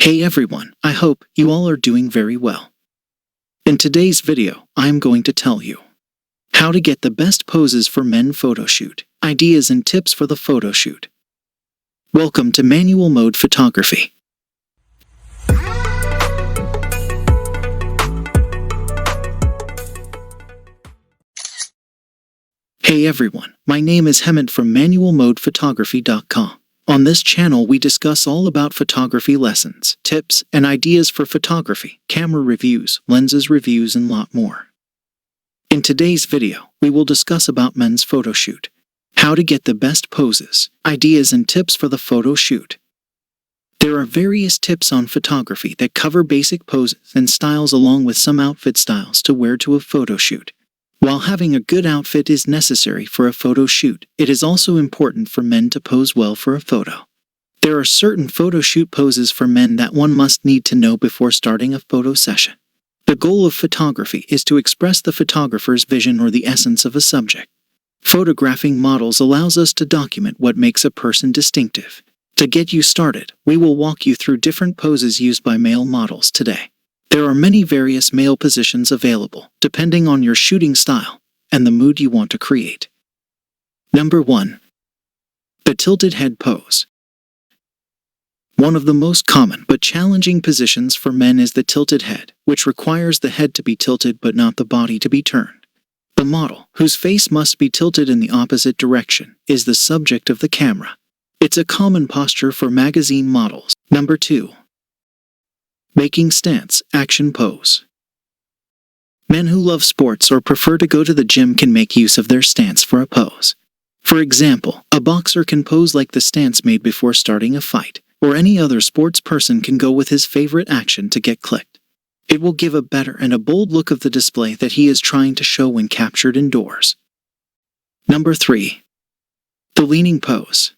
Hey everyone, I hope you all are doing very well. In today's video, I am going to tell you how to get the best poses for men photo shoot, ideas and tips for the photo shoot. Welcome to Manual Mode Photography. Hey everyone, my name is Hemant from ManualModePhotography.com. On this channel we discuss all about photography lessons, tips, and ideas for photography, camera reviews, lenses reviews, and lot more. In today's video, we will discuss about men's photo shoot, how to get the best poses, ideas and tips for the photo shoot. There are various tips on photography that cover basic poses and styles along with some outfit styles to wear to a photo shoot. While having a good outfit is necessary for a photo shoot, it is also important for men to pose well for a photo. There are certain photo shoot poses for men that one must need to know before starting a photo session. The goal of photography is to express the photographer's vision or the essence of a subject. Photographing models allows us to document what makes a person distinctive. To get you started, we will walk you through different poses used by male models today. There are many various male positions available, depending on your shooting style and the mood you want to create. Number 1. The tilted head pose. One of the most common but challenging positions for men is the tilted head, which requires the head to be tilted but not the body to be turned. The model, whose face must be tilted in the opposite direction, is the subject of the camera. It's a common posture for magazine models. Number 2. Making stance, action pose. Men who love sports or prefer to go to the gym can make use of their stance for a pose. For example, a boxer can pose like the stance made before starting a fight, or any other sports person can go with his favorite action to get clicked. It will give a better and a bold look of the display that he is trying to show when captured indoors. Number 3. The leaning pose.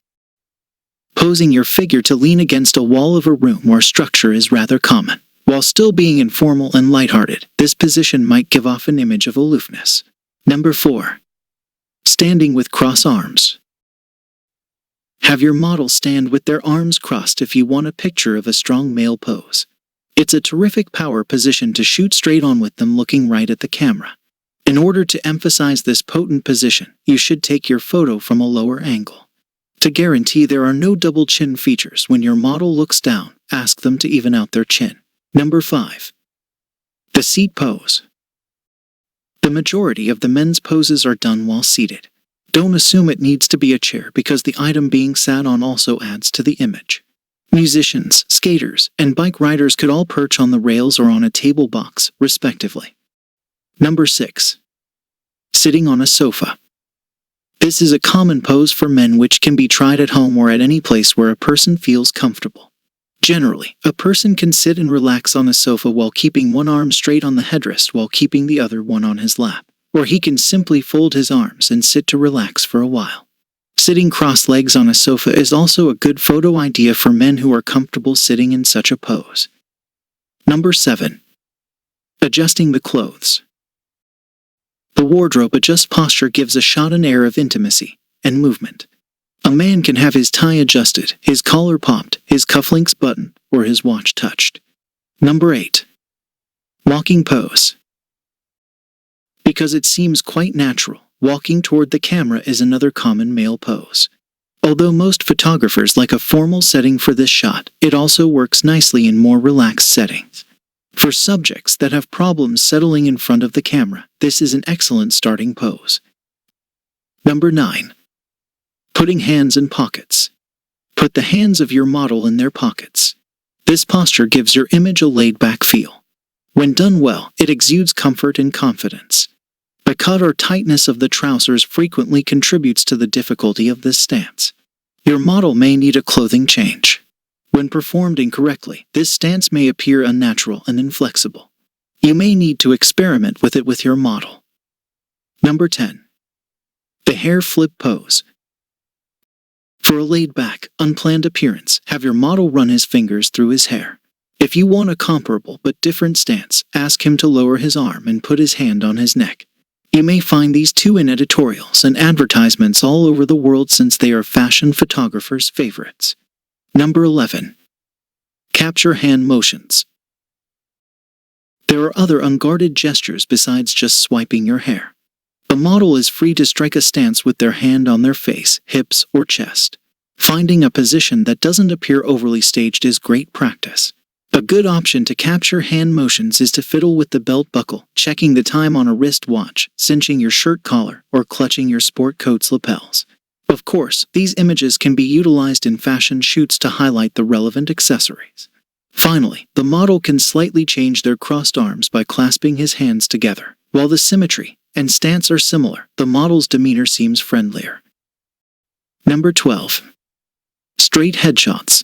Posing your figure to lean against a wall of a room or structure is rather common. While still being informal and lighthearted, this position might give off an image of aloofness. Number 4. Standing with cross arms. Have your model stand with their arms crossed if you want a picture of a strong male pose. It's a terrific power position to shoot straight on with them looking right at the camera. In order to emphasize this potent position, you should take your photo from a lower angle. To guarantee there are no double chin features when your model looks down, ask them to even out their chin. Number 5. The seat pose. The majority of the men's poses are done while seated. Don't assume it needs to be a chair because the item being sat on also adds to the image. Musicians, skaters, and bike riders could all perch on the rails or on a table box, respectively. Number 6. Sitting on a sofa. This is a common pose for men which can be tried at home or at any place where a person feels comfortable. Generally, a person can sit and relax on a sofa while keeping one arm straight on the headrest while keeping the other one on his lap, or he can simply fold his arms and sit to relax for a while. Sitting cross-legs on a sofa is also a good photo idea for men who are comfortable sitting in such a pose. Number 7. Adjusting the clothes. The wardrobe adjust posture gives a shot an air of intimacy and movement. A man can have his tie adjusted, his collar popped, his cufflinks buttoned, or his watch touched. Number 8. Walking pose. Because it seems quite natural, walking toward the camera is another common male pose. Although most photographers like a formal setting for this shot, it also works nicely in more relaxed settings. For subjects that have problems settling in front of the camera, this is an excellent starting pose. Number 9. Putting hands in pockets. Put the hands of your model in their pockets. This posture gives your image a laid-back feel. When done well, it exudes comfort and confidence. The cut or tightness of the trousers frequently contributes to the difficulty of this stance. Your model may need a clothing change. When performed incorrectly, this stance may appear unnatural and inflexible. You may need to experiment with it with your model. Number 10. The hair flip pose. For a laid-back, unplanned appearance, have your model run his fingers through his hair. If you want a comparable but different stance, ask him to lower his arm and put his hand on his neck. You may find these too in editorials and advertisements all over the world since they are fashion photographers' favorites. Number 11. Capture hand motions. There are other unguarded gestures besides just swiping your hair. A model is free to strike a stance with their hand on their face, hips, or chest. Finding a position that doesn't appear overly staged is great practice. A good option to capture hand motions is to fiddle with the belt buckle, checking the time on a wrist watch, cinching your shirt collar, or clutching your sport coat's lapels. Of course, these images can be utilized in fashion shoots to highlight the relevant accessories. Finally, the model can slightly change their crossed arms by clasping his hands together. While the symmetry and stance are similar, the model's demeanor seems friendlier. Number 12. Straight headshots.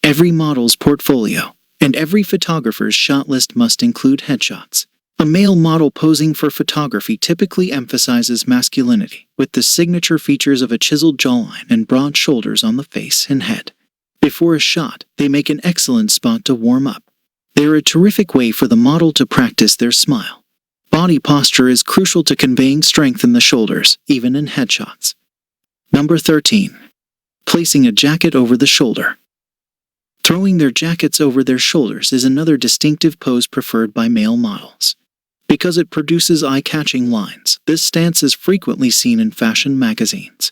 Every model's portfolio and every photographer's shot list must include headshots. A male model posing for photography typically emphasizes masculinity, with the signature features of a chiseled jawline and broad shoulders on the face and head. Before a shot, they make an excellent spot to warm up. They are a terrific way for the model to practice their smile. Body posture is crucial to conveying strength in the shoulders, even in headshots. Number 13. Placing a jacket over the shoulder. Throwing their jackets over their shoulders is another distinctive pose preferred by male models. Because it produces eye-catching lines, this stance is frequently seen in fashion magazines.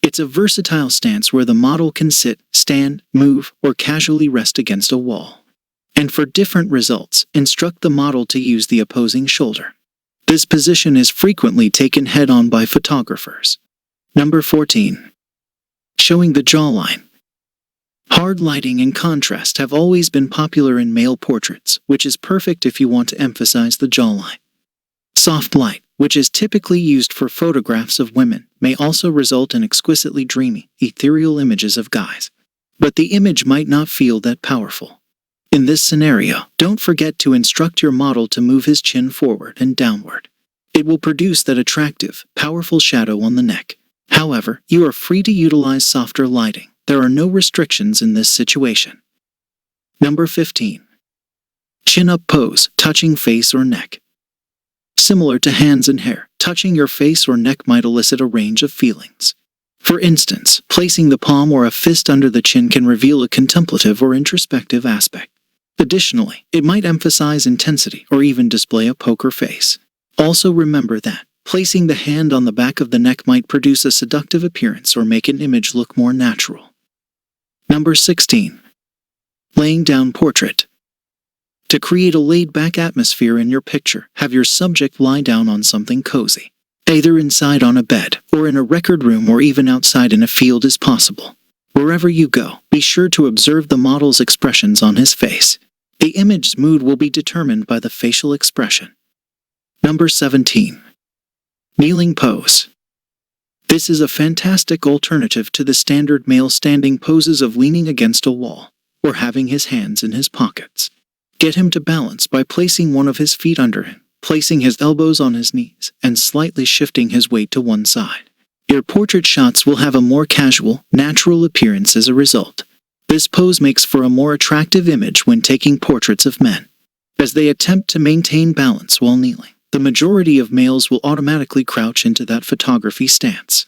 It's a versatile stance where the model can sit, stand, move, or casually rest against a wall. And for different results, instruct the model to use the opposing shoulder. This position is frequently taken head-on by photographers. Number 14. Showing the jawline. Hard lighting and contrast have always been popular in male portraits, which is perfect if you want to emphasize the jawline. Soft light, which is typically used for photographs of women, may also result in exquisitely dreamy, ethereal images of guys. But the image might not feel that powerful. In this scenario, don't forget to instruct your model to move his chin forward and downward. It will produce that attractive, powerful shadow on the neck. However, you are free to utilize softer lighting. There are no restrictions in this situation. Number 15. Chin-up pose, touching face or neck. Similar to hands and hair, touching your face or neck might elicit a range of feelings. For instance, placing the palm or a fist under the chin can reveal a contemplative or introspective aspect. Additionally, it might emphasize intensity or even display a poker face. Also remember that placing the hand on the back of the neck might produce a seductive appearance or make an image look more natural. Number 16. Laying down portrait. To create a laid-back atmosphere in your picture, have your subject lie down on something cozy. Either inside on a bed, or in a record room, or even outside in a field is possible. Wherever you go, be sure to observe the model's expressions on his face. The image's mood will be determined by the facial expression. Number 17. Kneeling pose. This is a fantastic alternative to the standard male standing poses of leaning against a wall, or having his hands in his pockets. Get him to balance by placing one of his feet under him, placing his elbows on his knees, and slightly shifting his weight to one side. Your portrait shots will have a more casual, natural appearance as a result. This pose makes for a more attractive image when taking portraits of men, as they attempt to maintain balance while kneeling. The majority of males will automatically crouch into that photography stance.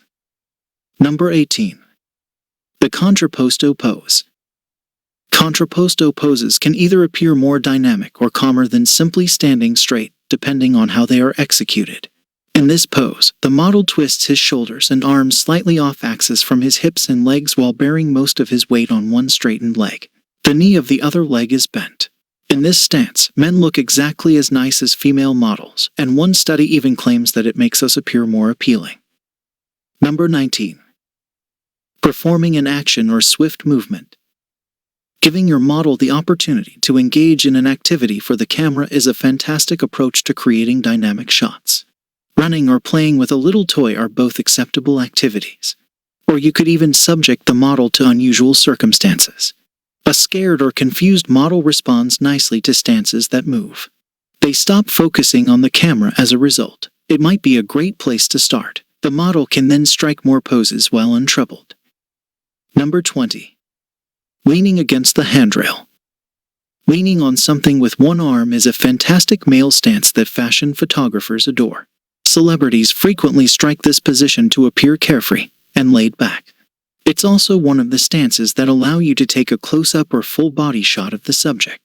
Number 18. The Contrapposto Pose. Contrapposto poses can either appear more dynamic or calmer than simply standing straight, depending on how they are executed. In this pose, the model twists his shoulders and arms slightly off-axis from his hips and legs while bearing most of his weight on one straightened leg. The knee of the other leg is bent. In this stance, men look exactly as nice as female models, and one study even claims that it makes us appear more appealing. Number 19. Performing an action or swift movement. Giving your model the opportunity to engage in an activity for the camera is a fantastic approach to creating dynamic shots. Running or playing with a little toy are both acceptable activities. Or you could even subject the model to unusual circumstances. A scared or confused model responds nicely to stances that move. They stop focusing on the camera as a result. It might be a great place to start. The model can then strike more poses while untroubled. Number 20. Leaning against the handrail. Leaning on something with one arm is a fantastic male stance that fashion photographers adore. Celebrities frequently strike this position to appear carefree and laid back. It's also one of the stances that allow you to take a close-up or full body shot of the subject.